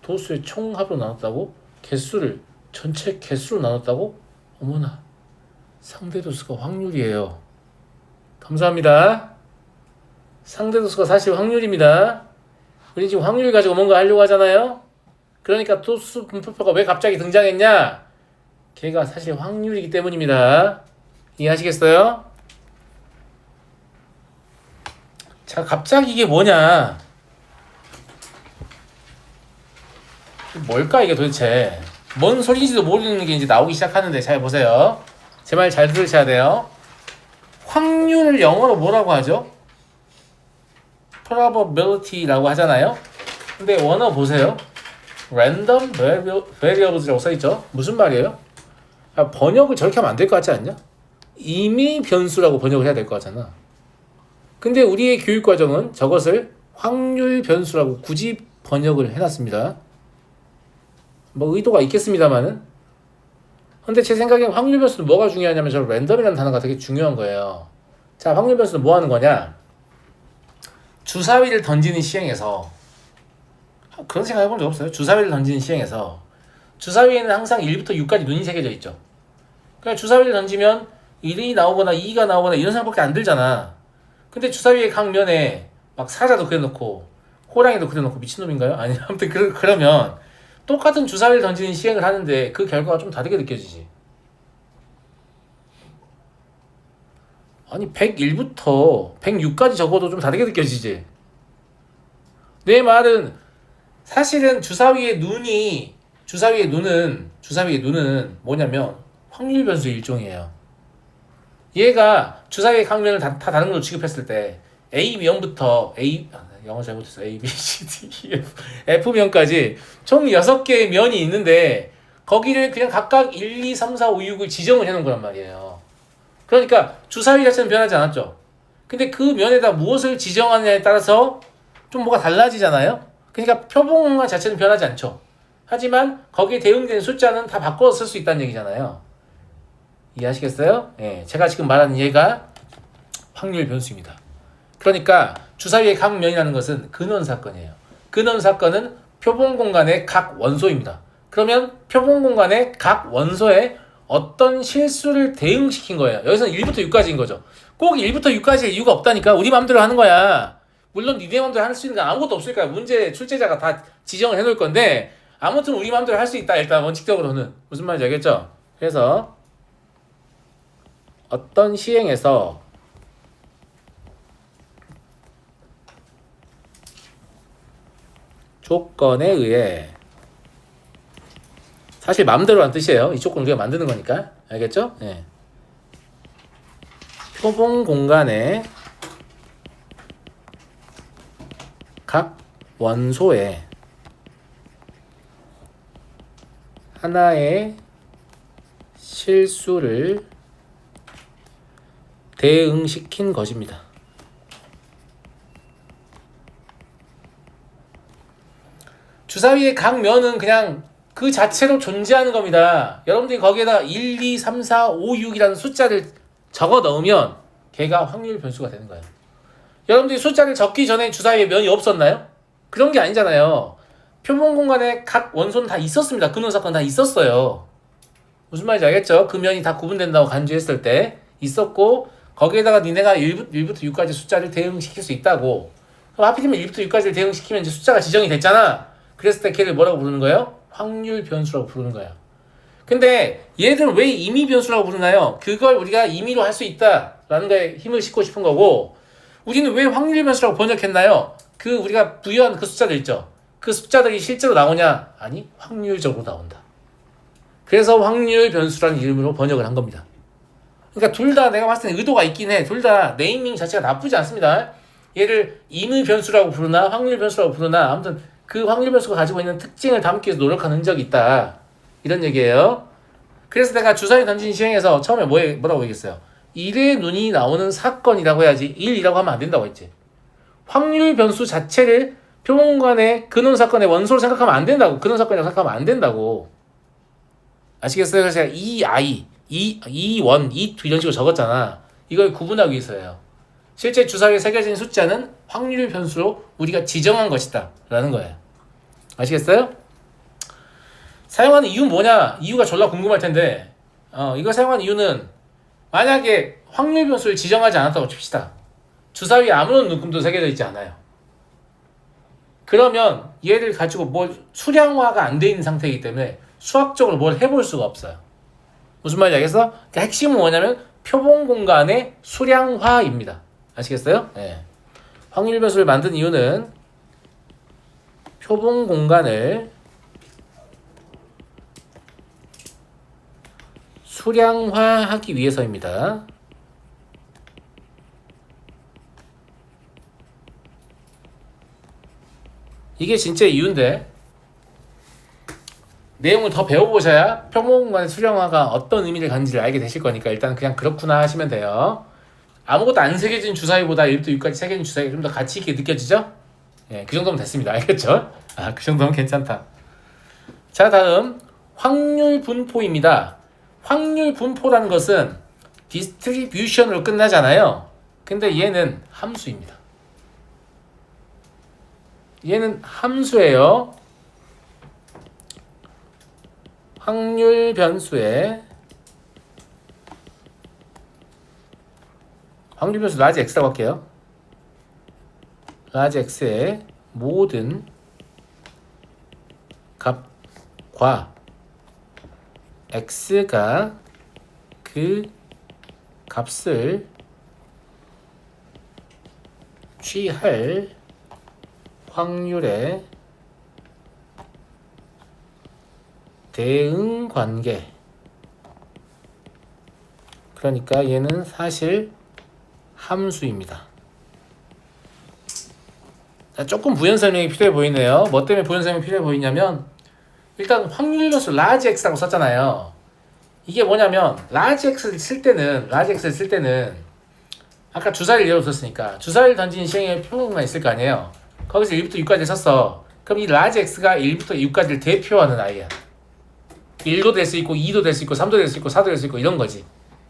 도수의 총합으로 나눴다고? 개수를 전체 개수로 나눴다고? 어머나 상대도수가 확률이에요. 감사합니다. 상대도수가 사실 확률입니다. 우리 지금 확률 가지고 뭔가 하려고 하잖아요. 그러니까 도수 분포표가 왜 갑자기 등장했냐? 걔가 사실 확률이기 때문입니다. 이해하시겠어요? 자, 갑자기 이게 뭐냐? 뭘까 이게 도대체? 뭔 소리인지도 모르는 게 이제 나오기 시작하는데 잘 보세요. 제 말 잘 들으셔야 돼요. 확률을 영어로 뭐라고 하죠? probability라고 하잖아요. 근데 원어 보세요. random variables라고 써있죠. 무슨 말이에요? 번역을 저렇게 하면 안 될 것 같지 않냐? 임의 변수라고 번역을 해야 될 것 같잖아. 근데 우리의 교육과정은 저것을 확률 변수라고 굳이 번역을 해놨습니다. 뭐 의도가 있겠습니다만은. 근데 제 생각엔 확률 변수는 뭐가 중요하냐면 저 랜덤이라는 단어가 되게 중요한 거예요. 자, 확률 변수는 뭐 하는 거냐? 주사위를 던지는 시행에서 그런 생각 해본 적 없어요? 주사위를 던지는 시행에서 주사위에는 항상 1부터 6까지 눈이 새겨져 있죠. 그냥 주사위를 던지면 1이 나오거나 2가 나오거나 이런 생각밖에 안 들잖아. 근데 주사위의 각 면에 막 사자도 그려놓고 호랑이도 그려놓고 미친놈인가요? 아니 아무튼 그러면 똑같은 주사위를 던지는 시행을 하는데 그 결과가 좀 다르게 느껴지지. 아니 101부터 106까지 적어도 좀 다르게 느껴지지. 내 말은 사실은 주사위의 눈은 뭐냐면 확률 변수의 일종이에요. 얘가 주사위의 각면을 다 다른 걸로 취급했을 때 A면부터 영어 잘못했어. A, B, C, D, E, F F면까지 총 6개의 면이 있는데 거기를 그냥 각각 1, 2, 3, 4, 5, 6을 지정을 해놓은 거란 말이에요. 그러니까 주사위 자체는 변하지 않았죠. 근데 그 면에다 무엇을 지정하느냐에 따라서 좀 뭐가 달라지잖아요. 그러니까 표본공간 자체는 변하지 않죠. 하지만 거기에 대응되는 숫자는 다 바꿔서 쓸 수 있다는 얘기잖아요. 이해하시겠어요? 예, 제가 지금 말하는 얘가 확률 변수입니다. 그러니까 주사위의 각 면이라는 것은 근원 사건이에요. 근원 사건은 표본 공간의 각 원소입니다. 그러면 표본 공간의 각 원소에 어떤 실수를 대응시킨 거예요. 여기서는 1부터 6까지인 거죠. 꼭 1부터 6까지의 이유가 없다니까. 우리 마음대로 하는 거야. 물론 니네 마음대로 할 수 있는 건 아무것도 없으니까 문제 출제자가 다 지정을 해놓을 건데 아무튼 우리 마음대로 할 수 있다. 일단 원칙적으로는. 무슨 말인지 알겠죠? 그래서 어떤 시행에서 조건에 의해 사실 마음대로 한 뜻이에요. 이 조건을 우리가 만드는 거니까. 알겠죠? 네. 표본 공간의 각 원소에 하나의 실수를 대응시킨 것입니다. 주사위의 각 면은 그냥 그 자체로 존재하는 겁니다. 여러분들이 거기에다 1, 2, 3, 4, 5, 6이라는 숫자를 적어 넣으면 걔가 확률 변수가 되는 거예요. 여러분들이 숫자를 적기 전에 주사위에 면이 없었나요? 그런 게 아니잖아요. 표본 공간에 각 원소는 다 있었습니다. 근원 사건 다 있었어요. 무슨 말인지 알겠죠? 그 면이 다 구분된다고 간주했을 때 있었고 거기에다가 니네가 1부터 6까지 숫자를 대응시킬 수 있다고. 그럼 하필이면 1부터 6까지를 대응시키면 이제 숫자가 지정이 됐잖아. 그랬을 때 걔를 뭐라고 부르는 거예요? 확률 변수라고 부르는 거야. 근데 얘들은 왜 임의 변수라고 부르나요? 그걸 우리가 임의로 할 수 있다라는 거에 힘을 싣고 싶은 거고 우리는 왜 확률 변수라고 번역했나요? 그 우리가 부여한 그 숫자들 있죠. 그 숫자들이 실제로 나오냐? 아니, 확률적으로 나온다. 그래서 확률 변수라는 이름으로 번역을 한 겁니다. 그러니까 둘 다 내가 봤을 때 의도가 있긴 해. 둘 다 네이밍 자체가 나쁘지 않습니다. 얘를 임의 변수라고 부르나 확률 변수라고 부르나 아무튼 그 확률 변수가 가지고 있는 특징을 담기 위해서 노력한 흔적이 있다. 이런 얘기예요. 그래서 내가 주사위 던진 시행에서 처음에 뭐라고 얘기했어요? 1의 눈이 나오는 사건이라고 해야지 1이라고 하면 안 된다고 했지. 확률 변수 자체를 표본공간의 근원 사건의 원소로 생각하면 안 된다고. 근원 사건이라고 생각하면 안 된다고. 아시겠어요? 그래서 제가 E1, E2 이런 식으로 적었잖아. 이걸 구분하기 위해서예요. 실제 주사위에 새겨진 숫자는 확률 변수로 우리가 지정한 것이다 라는 거예요. 아시겠어요? 사용하는 이유는 뭐냐? 이유가 졸라 궁금할 텐데 이걸 사용하는 이유는 만약에 확률 변수를 지정하지 않았다고 칩시다. 주사위에 아무런 눈금도 새겨져 있지 않아요. 그러면 얘를 가지고 뭘 수량화가 안 돼 있는 상태이기 때문에 수학적으로 뭘 해볼 수가 없어요. 무슨 말인지 알겠어? 그러니까 핵심은 뭐냐면 표본 공간의 수량화입니다. 아시겠어요? 네. 확률 변수를 만든 이유는 표본 공간을 수량화하기 위해서입니다. 이게 진짜 이유인데 내용을 더 배워보셔야 표본 공간의 수량화가 어떤 의미를 갖는지를 알게 되실 거니까 일단 그냥 그렇구나 하시면 돼요. 아무것도 안 새겨진 주사위보다 1부터 6까지 새겨진 주사위가 좀 더 가치 있게 느껴지죠? 예, 그 정도면 됐습니다. 알겠죠? 그 정도면 괜찮다. 자, 다음 확률 분포입니다. 확률 분포라는 것은 디스트리뷰션으로 끝나잖아요. 근데 얘는 함수입니다. 얘는 함수예요. 확률 변수의 확률 변수 라지 x라고 할게요. 라지 x의 모든 값과 x가 그 값을 취할 확률의 대응 관계. 그러니까 얘는 사실 함수입니다. 자, 조금 부연 설명이 필요해 보이네요. 뭐 때문에 부연 설명이 필요해 보이냐면 일단 확률 변수 라지 x라고 썼잖아요. 이게 뭐냐면 라지 x를 쓸 때는 아까 주사위를 예로 들었으니까 주사위를 던진 시행의 표가 있을 거 아니에요. 거기서 1부터 6까지 썼어. 그럼 이 라지 x가 1부터 6까지를 대표하는 아이야. 1도 될 수 있고 2도 될 수 있고 3도 될 수 있고 4도 될 수 있고 이런 거지.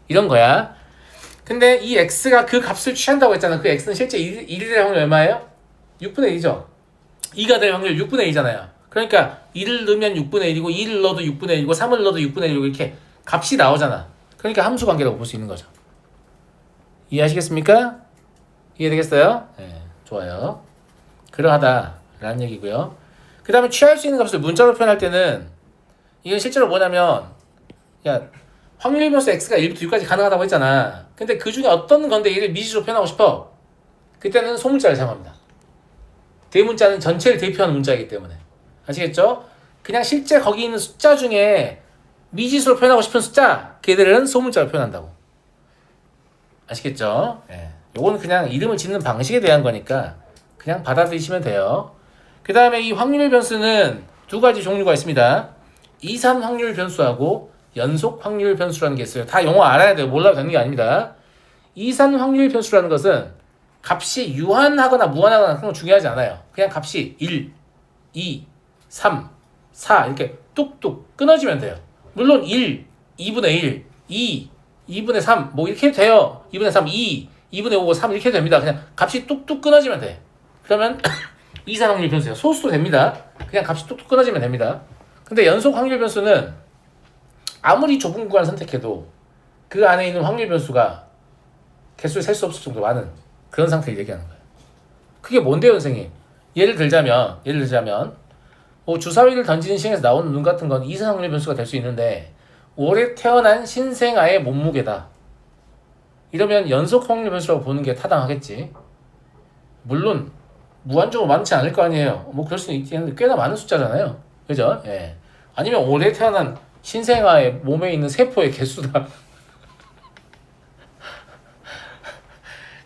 이런 거야. 근데 이 x가 그 값을 취한다고 했잖아. 그 x는 실제 1이 될 확률 얼마예요? 6분의 1이죠. 2가 될 확률 6분의 1이잖아요. 그러니까 1을 넣으면 6분의 1이고 2를 넣어도 6분의 1이고 3을 넣어도 6분의 1이고 이렇게 값이 나오잖아. 그러니까 함수 관계라고 볼 수 있는 거죠. 이해하시겠습니까? 이해되겠어요? 네, 좋아요. 그러하다라는 얘기고요. 그 다음에 취할 수 있는 값을 문자로 표현할 때는 이건 실제로 뭐냐면 야 확률 변수 x가 1부터 6까지 가능하다고 했잖아. 근데 그 중에 어떤 건데 얘를 미지수로 표현하고 싶어? 그때는 소문자를 사용합니다. 대문자는 전체를 대표하는 문자이기 때문에. 아시겠죠? 그냥 실제 거기 있는 숫자 중에 미지수로 표현하고 싶은 숫자, 걔들은 소문자로 표현한다고. 아시겠죠? 예. 요거는 그냥 이름을 짓는 방식에 대한 거니까 그냥 받아들이시면 돼요. 그 다음에 이 확률 변수는 두 가지 종류가 있습니다. 이산 확률 변수하고 연속 확률 변수라는 게 있어요. 다 영어 알아야 돼요. 몰라도 되는 게 아닙니다. 이산 확률 변수라는 것은 값이 유한하거나 무한하거나 그런 거 중요하지 않아요. 그냥 값이 1, 2, 3, 4 이렇게 뚝뚝 끊어지면 돼요. 물론 1, 2분의 1, 2, 2분의 3 뭐 이렇게 해도 돼요. 2분의 3, 2, 2분의 5, 3 이렇게 해도 됩니다. 그냥 값이 뚝뚝 끊어지면 돼. 그러면 이산 확률 변수예요. 소수도 됩니다. 그냥 값이 뚝뚝 끊어지면 됩니다. 근데 연속 확률 변수는 아무리 좁은 구간을 선택해도 그 안에 있는 확률 변수가 개수를 셀 수 없을 정도로 많은 그런 상태를 얘기하는 거예요. 그게 뭔데요, 선생님? 예를 들자면 뭐 주사위를 던지는 시행에서 나오는 눈 같은 건 이산 확률 변수가 될 수 있는데 올해 태어난 신생아의 몸무게다. 이러면 연속 확률 변수라고 보는 게 타당하겠지. 물론 무한정으로 많지 않을 거 아니에요. 뭐 그럴 수는 있겠는데 꽤나 많은 숫자잖아요. 그죠? 예. 아니면 올해 태어난 신생아의 몸에 있는 세포의 개수다.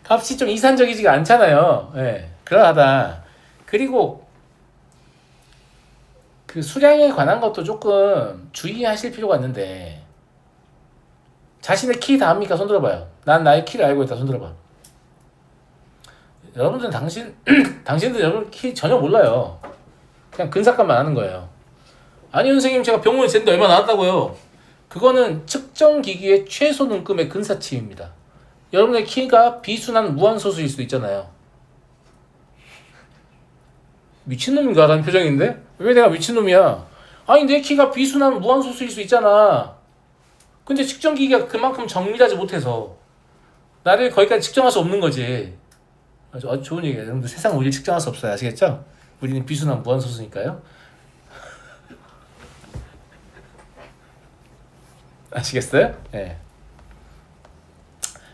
값이 좀 이산적이지가 않잖아요. 예. 그러하다. 그리고 그 수량에 관한 것도 조금 주의하실 필요가 있는데 자신의 키 다 압니까? 손 들어봐요. 난 나의 키를 알고 있다. 손 들어봐. 여러분들은 당신들 여러분 키 전혀 몰라요. 그냥 근사값만 아는 거예요. 아니 선생님 제가 병원에 쟀는데 얼마 나왔다고요? 그거는 측정 기기의 최소 눈금의 근사치입니다. 여러분의 키가 비순한 무한소수일 수도 있잖아요. 미친놈인가? 라는 표정인데? 왜 내가 미친놈이야? 아니 내 키가 비순한 무한소수일 수 있잖아. 근데 측정기기가 그만큼 정밀하지 못해서 나를 거기까지 측정할 수 없는 거지. 아주 좋은 얘기예요. 여러분들 세상 우리를 측정할 수 없어요. 아시겠죠? 우리는 비순한 무한소수니까요. 아시겠어요? 네.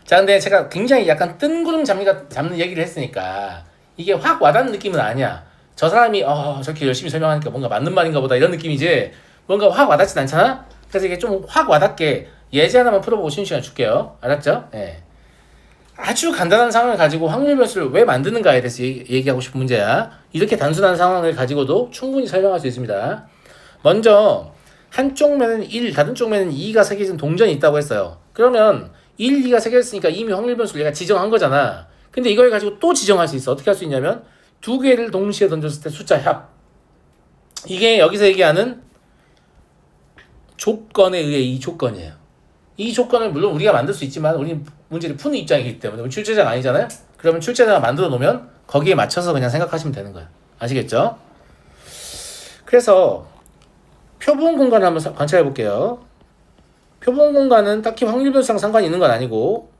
자, 근데 제가 굉장히 약간 뜬구름 잡는 얘기를 했으니까 이게 확 와닿는 느낌은 아니야. 저 사람이 저렇게 열심히 설명하니까 뭔가 맞는 말인가 보다 이런 느낌이지 뭔가 확 와닿진 않잖아? 그래서 이게 좀 확 와닿게 예제 하나만 풀어보고 쉬는 시간 줄게요. 알았죠? 네. 아주 간단한 상황을 가지고 확률 변수를 왜 만드는가에 대해서 얘기하고 싶은 문제야. 이렇게 단순한 상황을 가지고도 충분히 설명할 수 있습니다. 먼저 한쪽 면은 1, 다른 쪽 면은 2가 새겨진 동전이 있다고 했어요. 그러면 1, 2가 새겨졌으니까 이미 확률 변수를 얘가 지정한 거잖아. 근데 이걸 가지고 또 지정할 수 있어. 어떻게 할 수 있냐면 두 개를 동시에 던졌을 때 숫자 합. 이게 여기서 얘기하는 조건에 의해 이 조건이에요. 이 조건을 물론 우리가 만들 수 있지만 우리는 문제를 푸는 입장이기 때문에 우리 출제자가 아니잖아요. 그러면 출제자가 만들어 놓으면 거기에 맞춰서 그냥 생각하시면 되는 거예요. 아시겠죠? 그래서 표본 공간을 한번 관찰해 볼게요. 표본 공간은 딱히 확률 변수랑 상관이 있는 건 아니고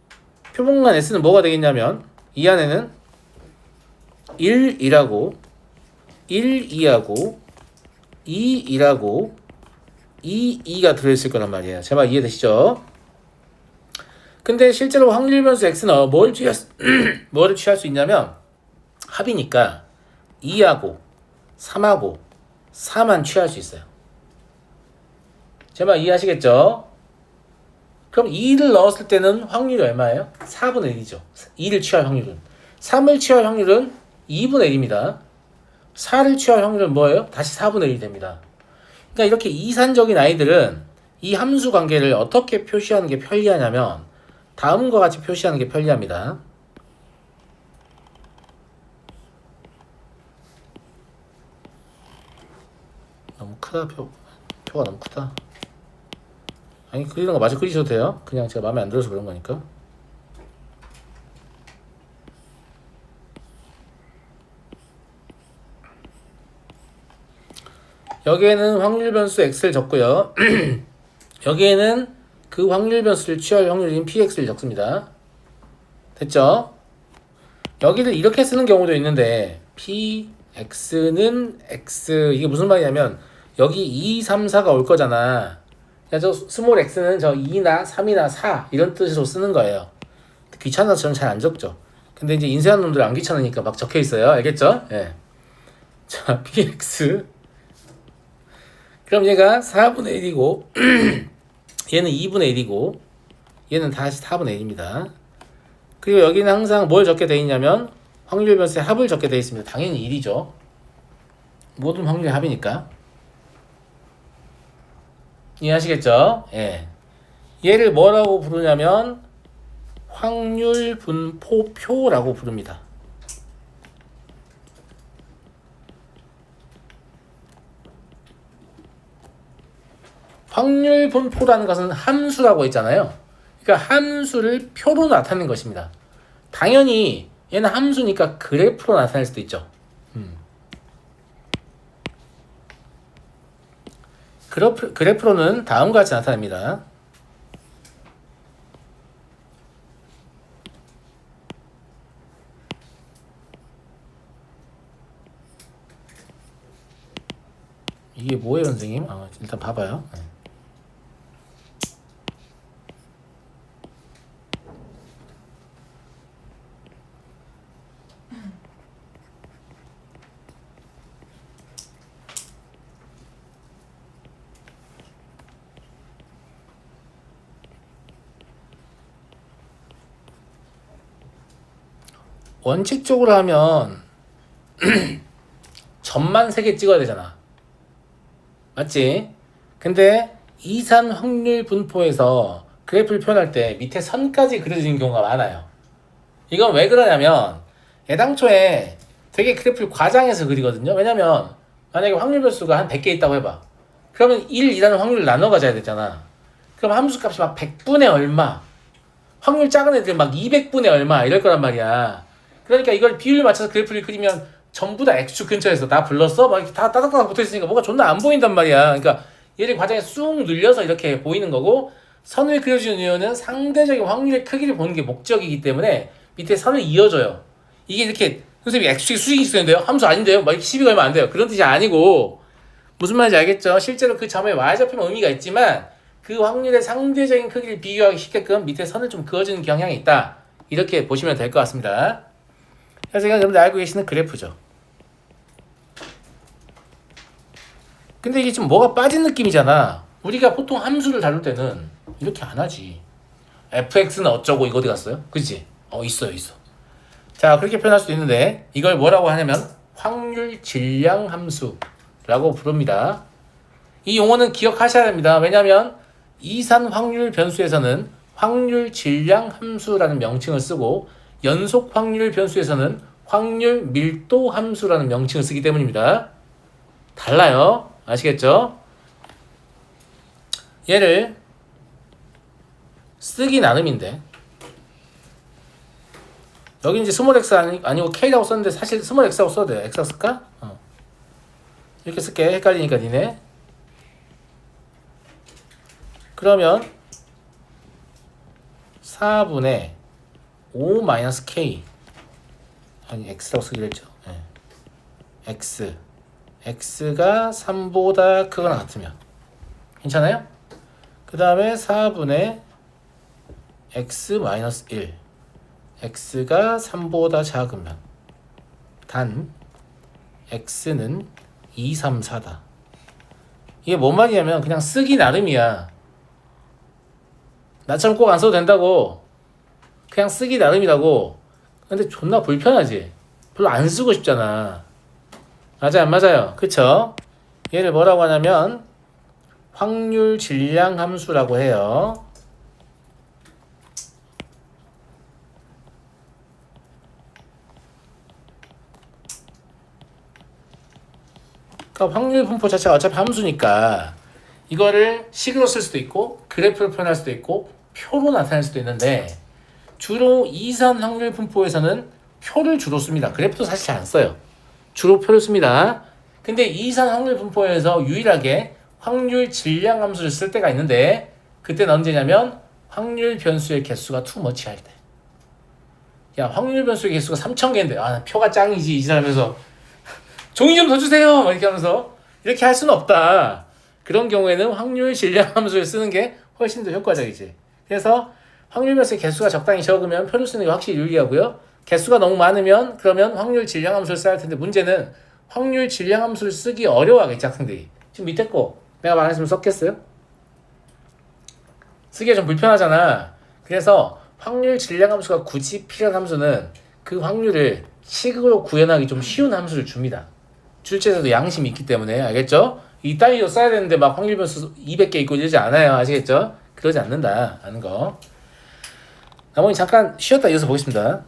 표본 공간 S는 뭐가 되겠냐면 이 안에는 1, 2라고 1, 2하고 2, 2라고 2, 2가 들어있을 거란 말이에요. 제발 이해되시죠? 근데 실제로 확률 변수 X는 뭐를 취할 수 있냐면 합이니까 2하고 3하고 4만 취할 수 있어요. 제발 이해하시겠죠? 그럼 2를 넣었을 때는 확률이 얼마예요? 4분의 1이죠. 2를 취할 확률은. 3을 취할 확률은 2분의 1입니다. 4를 취할 확률은 뭐예요? 다시 4분의 1이 됩니다. 그러니까 이렇게 이산적인 아이들은 이 함수 관계를 어떻게 표시하는 게 편리하냐면 다음과 같이 표시하는 게 편리합니다. 너무 크다. 표가 너무 크다. 아니 그리는 거 마저 그리셔도 돼요. 그냥 제가 마음에 안 들어서 그런 거니까. 여기에는 확률 변수 x를 적고요. 여기에는 그 확률 변수를 취할 확률인 px를 적습니다. 됐죠? 여기를 이렇게 쓰는 경우도 있는데 px는 x 이게 무슨 말이냐면 여기 2, 3, 4가 올 거잖아. 그래서 스몰 x는 저 2나 3이나 4 이런 뜻으로 쓰는 거예요. 귀찮아서 저는 잘 안 적죠. 근데 이제 인쇄하는 놈들 안 귀찮으니까 막 적혀 있어요. 알겠죠? 예. 자, px 그럼 얘가 4분의 1이고 얘는 2분의 1이고 얘는 다시 4분의 1입니다. 그리고 여기는 항상 뭘 적게 되어 있냐면 확률 변수의 합을 적게 되어 있습니다. 당연히 1이죠. 모든 확률의 합이니까. 이해하시겠죠? 예. 얘를 뭐라고 부르냐면 확률 분포표라고 부릅니다. 확률 분포라는 것은 함수라고 했잖아요. 그러니까 함수를 표로 나타내는 것입니다. 당연히 얘는 함수니까 그래프로 나타낼 수도 있죠. 그래프로는 다음과 같이 나타납니다. 이게 뭐예요, 선생님? 일단 봐봐요. 원칙적으로 하면 점만 3개 찍어야 되잖아. 맞지? 근데 이산 확률 분포에서 그래프를 표현할 때 밑에 선까지 그려지는 경우가 많아요. 이건 왜 그러냐면 애당초에 되게 그래프를 과장해서 그리거든요. 왜냐면 만약에 확률 변수가 한 100개 있다고 해봐. 그러면 1이라는 확률을 나눠 가져야 되잖아. 그럼 함수 값이 막 100분의 얼마, 확률 작은 애들 막 200분의 얼마 이럴 거란 말이야. 그러니까 이걸 비율을 맞춰서 그래프를 그리면 전부 다 X축 근처에서 다 불렀어? 막 이렇게 다 따닥따닥 붙어있으니까 뭐가 존나 안 보인단 말이야. 그러니까 얘를 과정에 쑥 눌려서 이렇게 보이는 거고, 선을 그려주는 이유는 상대적인 확률의 크기를 보는 게 목적이기 때문에 밑에 선을 이어줘요. 이게 이렇게 선생님이 X축이 수직이 있었는데요? 함수 아닌데요? 막 이렇게 시비 걸면 안 돼요. 그런 뜻이 아니고, 무슨 말인지 알겠죠? 실제로 그 점에 Y좌표면 의미가 있지만 그 확률의 상대적인 크기를 비교하기 쉽게끔 밑에 선을 좀 그어주는 경향이 있다. 이렇게 보시면 될 것 같습니다. 그래서 이건 여러분들 알고 계시는 그래프죠. 근데 이게 좀 뭐가 빠진 느낌이잖아. 우리가 보통 함수를 다룰 때는 이렇게 안 하지. fx는 어쩌고 이거 어디 갔어요? 그치? 있어요. 자, 그렇게 표현할 수도 있는데 이걸 뭐라고 하냐면 확률 질량 함수라고 부릅니다. 이 용어는 기억하셔야 됩니다. 왜냐하면 이산 확률 변수에서는 확률 질량 함수라는 명칭을 쓰고 연속 확률 변수에서는 확률 밀도 함수라는 명칭을 쓰기 때문입니다. 달라요. 아시겠죠? 얘를 쓰기 나름인데 여기 이제 스몰 x 아니고 k라고 썼는데 사실 스몰 x라고 써도 돼요. x라고 쓸까? 이렇게 쓸게. 헷갈리니까 니네. 그러면 4분의 5 마이너스 k 아니 x라고 쓰기로 했죠. x x가 3보다 크거나 같으면 괜찮아요? 그 다음에 4분의 x 마이너스 1 x가 3보다 작으면 단 x는 2, 3, 4다. 이게 뭔 말이냐면 그냥 쓰기 나름이야. 나처럼 꼭 안 써도 된다고. 그냥 쓰기 나름이라고. 근데 존나 불편하지. 별로 안 쓰고 싶잖아. 맞아요, 안 맞아요? 그쵸? 얘를 뭐라고 하냐면 확률 질량 함수라고 해요. 그러니까 확률 분포 자체가 어차피 함수니까 이거를 식으로 쓸 수도 있고 그래프로 표현할 수도 있고 표로 나타낼 수도 있는데 주로 이산 확률 분포에서는 표를 주로 씁니다. 그래프도 사실 잘 안 써요. 주로 표를 씁니다. 근데 이산 확률 분포에서 유일하게 확률 질량 함수를 쓸 때가 있는데 그때는 언제냐면 확률 변수의 개수가 too much 할 때. 야, 확률 변수의 개수가 3000개인데 아, 표가 짱이지 이 사람에서 종이 좀 더 주세요 이렇게 하면서 이렇게 할 수는 없다. 그런 경우에는 확률 질량 함수를 쓰는 게 훨씬 더 효과적이지. 그래서 확률 변수의 개수가 적당히 적으면 표를 쓰는 게 확실히 유리하고요. 개수가 너무 많으면 그러면 확률 질량 함수를 써야 할 텐데 문제는 확률 질량 함수를 쓰기 어려워하겠지 학생들이. 지금 밑에 거 내가 말했으면 썼겠어요? 쓰기가 좀 불편하잖아. 그래서 확률 질량 함수가 굳이 필요한 함수는 그 확률을 식으로 구현하기 좀 쉬운 함수를 줍니다. 출제에서도 양심이 있기 때문에 알겠죠? 이따위로 써야 되는데 막 확률 변수 200개 있고 이러지 않아요. 아시겠죠? 그러지 않는다 하는 거. 나머지 잠깐 쉬었다 이어서 보겠습니다.